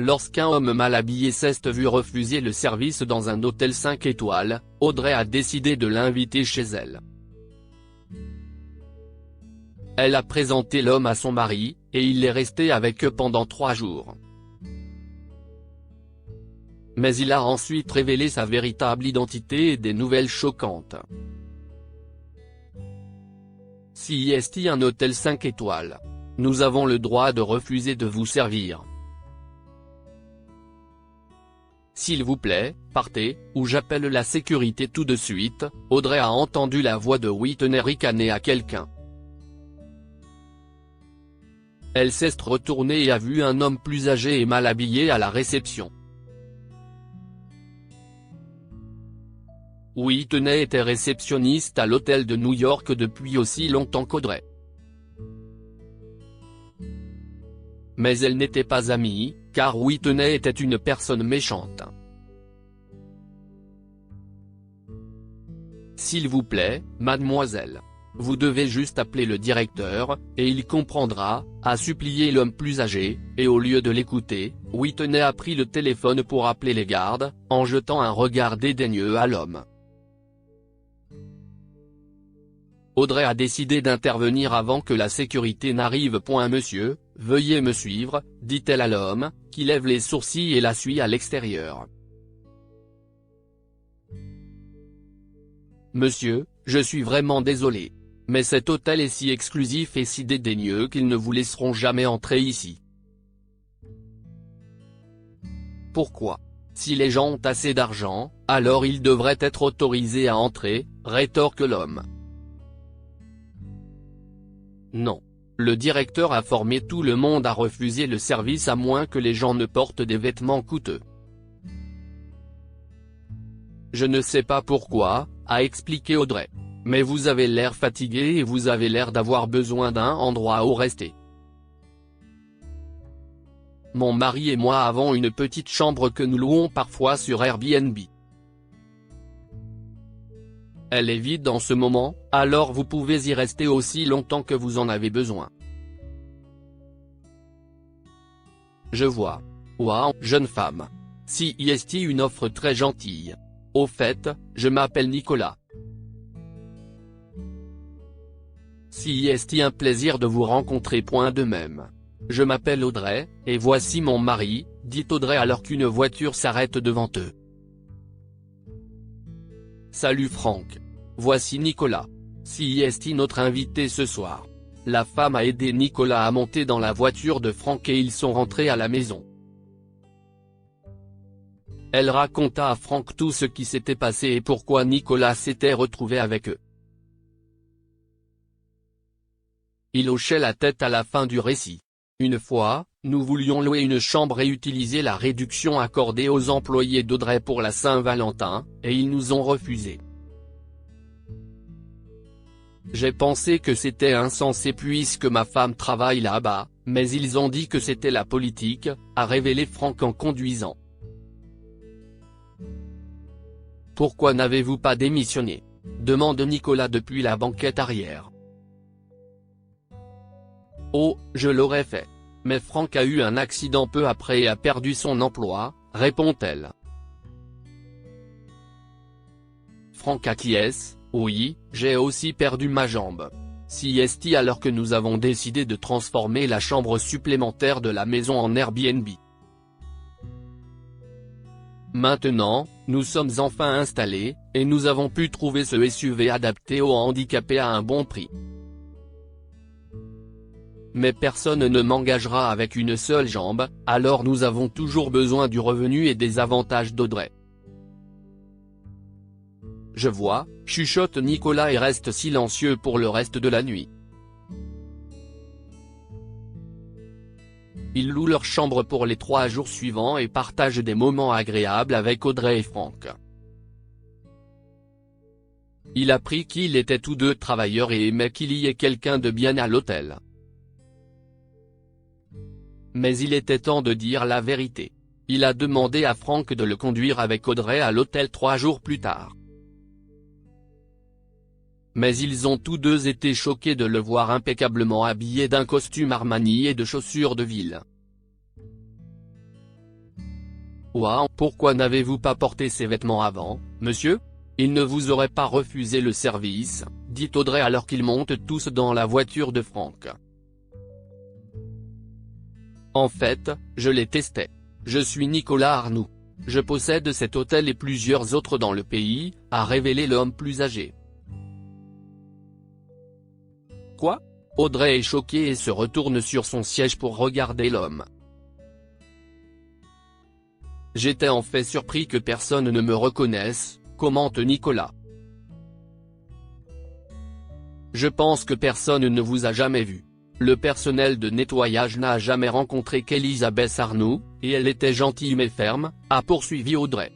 Lorsqu'un homme mal habillé s'est vu refuser le service dans un hôtel 5 étoiles, Audrey a décidé de l'inviter chez elle. Elle a présenté l'homme à son mari, et il est resté avec eux pendant 3 jours. Mais il a ensuite révélé sa véritable identité et des nouvelles choquantes. Si est un hôtel 5 étoiles. Nous avons le droit de refuser de vous servir. S'il vous plaît, partez, ou j'appelle la sécurité tout de suite. Audrey a entendu la voix de Whitney ricaner à quelqu'un. Elle s'est retournée et a vu un homme plus âgé et mal habillé à la réception. Whitney était réceptionniste à l'hôtel de New York depuis aussi longtemps qu'Audrey. Mais elle n'était pas amie, car Whitney était une personne méchante. S'il vous plaît, mademoiselle. Vous devez juste appeler le directeur, et il comprendra, a supplié l'homme plus âgé, et au lieu de l'écouter, Whitney a pris le téléphone pour appeler les gardes, en jetant un regard dédaigneux à l'homme. Audrey a décidé d'intervenir avant que la sécurité n'arrive. Monsieur, veuillez me suivre, dit-elle à l'homme, qui lève les sourcils et la suit à l'extérieur. Monsieur, je suis vraiment désolé. Mais cet hôtel est si exclusif et si dédaigneux qu'ils ne vous laisseront jamais entrer ici. Pourquoi? Si les gens ont assez d'argent, alors ils devraient être autorisés à entrer, rétorque l'homme. Non. Le directeur a formé tout le monde à refuser le service à moins que les gens ne portent des vêtements coûteux. Je ne sais pas pourquoi, a expliqué Audrey. Mais vous avez l'air fatigué et vous avez l'air d'avoir besoin d'un endroit où rester. Mon mari et moi avons une petite chambre que nous louons parfois sur Airbnb. Elle est vide en ce moment, alors vous pouvez y rester aussi longtemps que vous en avez besoin. Je vois. Waouh, jeune femme. Si est une offre très gentille. Au fait, je m'appelle Nicolas. Si est un plaisir de vous rencontrer. De même. Je m'appelle Audrey, et voici mon mari, dit Audrey alors qu'une voiture s'arrête devant eux. Salut Franck. Voici Nicolas. Si est notre invité ce soir. La femme a aidé Nicolas à monter dans la voiture de Franck et ils sont rentrés à la maison. Elle raconta à Franck tout ce qui s'était passé et pourquoi Nicolas s'était retrouvé avec eux. Il hochait la tête à la fin du récit. Une fois, nous voulions louer une chambre et utiliser la réduction accordée aux employés d'Audrey pour la Saint-Valentin, et ils nous ont refusé. J'ai pensé que c'était insensé puisque ma femme travaille là-bas, mais ils ont dit que c'était la politique, a révélé Franck en conduisant. Pourquoi n'avez-vous pas démissionné? Demande Nicolas depuis la banquette arrière. Oh, je l'aurais fait. Mais Franck a eu un accident peu après et a perdu son emploi, répond-elle. Franck acquiesce, oui, j'ai aussi perdu ma jambe. Si est alors que nous avons décidé de transformer la chambre supplémentaire de la maison en Airbnb. Maintenant, nous sommes enfin installés, et nous avons pu trouver ce SUV adapté aux handicapés à un bon prix. Mais personne ne m'engagera avec une seule jambe, alors nous avons toujours besoin du revenu et des avantages d'Audrey. Je vois, chuchote Nicolas et reste silencieux pour le reste de la nuit. Ils louent leur chambre pour les 3 jours suivants et partagent des moments agréables avec Audrey et Franck. Il apprit qu'ils étaient tous deux travailleurs et aimait qu'il y ait quelqu'un de bien à l'hôtel. Mais il était temps de dire la vérité. Il a demandé à Franck de le conduire avec Audrey à l'hôtel 3 jours plus tard. Mais ils ont tous deux été choqués de le voir impeccablement habillé d'un costume Armani et de chaussures de ville. Ouah, pourquoi n'avez-vous pas porté ces vêtements avant, monsieur? Il ne vous aurait pas refusé le service, dit Audrey alors qu'ils montent tous dans la voiture de Franck. En fait, je les testais. Je suis Nicolas Arnoux. Je possède cet hôtel et plusieurs autres dans le pays, a révélé l'homme plus âgé. Quoi? Audrey est choquée et se retourne sur son siège pour regarder l'homme. J'étais en fait surpris que personne ne me reconnaisse, commente Nicolas. Je pense que personne ne vous a jamais vu. Le personnel de nettoyage n'a jamais rencontré qu'Elisabeth Arnoux, et elle était gentille mais ferme, a poursuivi Audrey.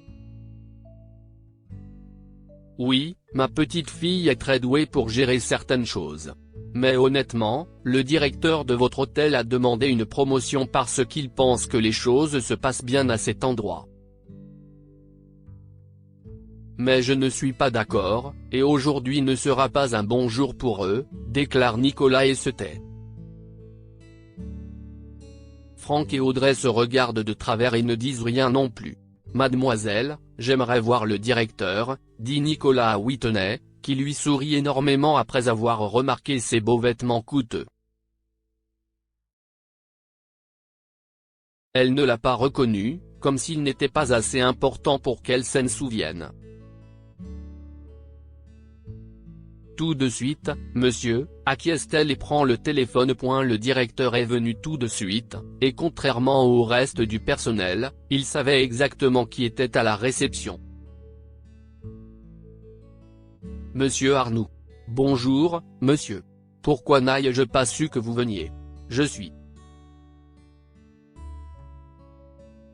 Oui, ma petite fille est très douée pour gérer certaines choses. Mais honnêtement, le directeur de votre hôtel a demandé une promotion parce qu'il pense que les choses se passent bien à cet endroit. Mais je ne suis pas d'accord, et aujourd'hui ne sera pas un bon jour pour eux, déclare Nicolas et se tait. Franck et Audrey se regardent de travers et ne disent rien non plus. Mademoiselle, j'aimerais voir le directeur, dit Nicolas à Whitney, qui lui sourit énormément après avoir remarqué ses beaux vêtements coûteux. Elle ne l'a pas reconnu, comme s'il n'était pas assez important pour qu'elle s'en souvienne. Tout de suite, monsieur, acquiesce-t-elle et prend le téléphone. Le directeur est venu tout de suite, et contrairement au reste du personnel, il savait exactement qui était à la réception. Monsieur Arnoux. Bonjour, monsieur. Pourquoi n'ai-je pas su que vous veniez? Je suis.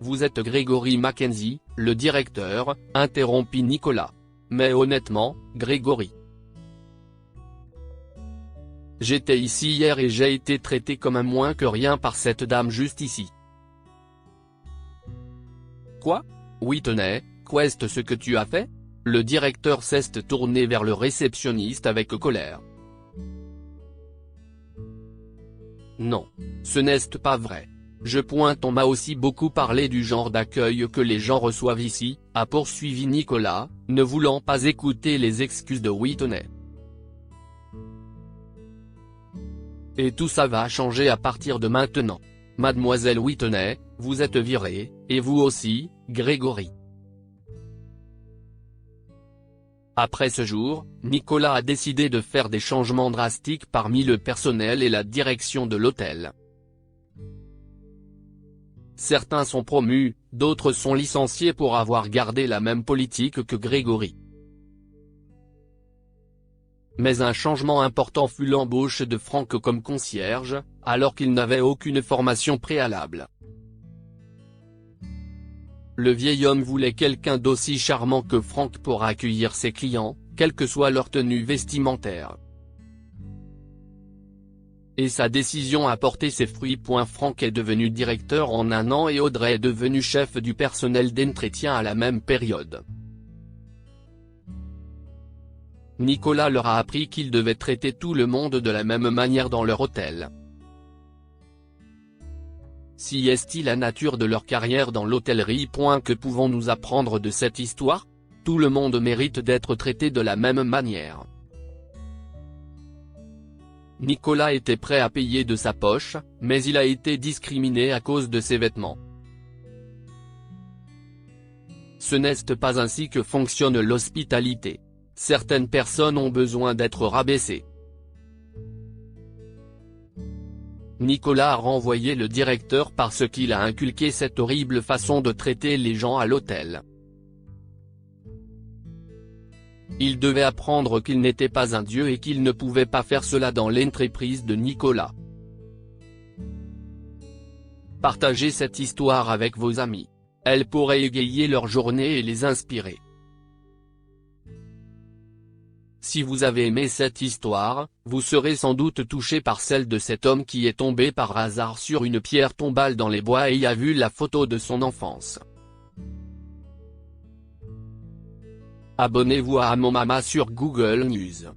Vous êtes Grégory Mackenzie, le directeur, interrompit Nicolas. Mais honnêtement, Grégory. J'étais ici hier et j'ai été traité comme un moins que rien par cette dame juste ici. Quoi? Whitney, qu'est-ce ce que tu as fait? Le directeur s'est tourné vers le réceptionniste avec colère. Non. Ce n'est pas vrai. On m'a aussi beaucoup parlé du genre d'accueil que les gens reçoivent ici, a poursuivi Nicolas, ne voulant pas écouter les excuses de Whitney. Et tout ça va changer à partir de maintenant. Mademoiselle Whitney, vous êtes virée, et vous aussi, Grégory. Après ce jour, Nicolas a décidé de faire des changements drastiques parmi le personnel et la direction de l'hôtel. Certains sont promus, d'autres sont licenciés pour avoir gardé la même politique que Grégory. Mais un changement important fut l'embauche de Franck comme concierge, alors qu'il n'avait aucune formation préalable. Le vieil homme voulait quelqu'un d'aussi charmant que Franck pour accueillir ses clients, quelle que soit leur tenue vestimentaire. Et sa décision a porté ses fruits. Franck est devenu directeur en un an et Audrey est devenue chef du personnel d'entretien à la même période. Nicolas leur a appris qu'ils devaient traiter tout le monde de la même manière dans leur hôtel. Si est-il la nature de leur carrière dans l'hôtellerie. Que pouvons-nous apprendre de cette histoire? Tout le monde mérite d'être traité de la même manière. Nicolas était prêt à payer de sa poche, mais il a été discriminé à cause de ses vêtements. Ce n'est pas ainsi que fonctionne l'hospitalité. Certaines personnes ont besoin d'être rabaissées. Nicolas a renvoyé le directeur parce qu'il a inculqué cette horrible façon de traiter les gens à l'hôtel. Il devait apprendre qu'il n'était pas un dieu et qu'il ne pouvait pas faire cela dans l'entreprise de Nicolas. Partagez cette histoire avec vos amis. Elle pourrait égayer leur journée et les inspirer. Si vous avez aimé cette histoire, vous serez sans doute touché par celle de cet homme qui est tombé par hasard sur une pierre tombale dans les bois et y a vu la photo de son enfance. Abonnez-vous à Mon Mama sur Google News.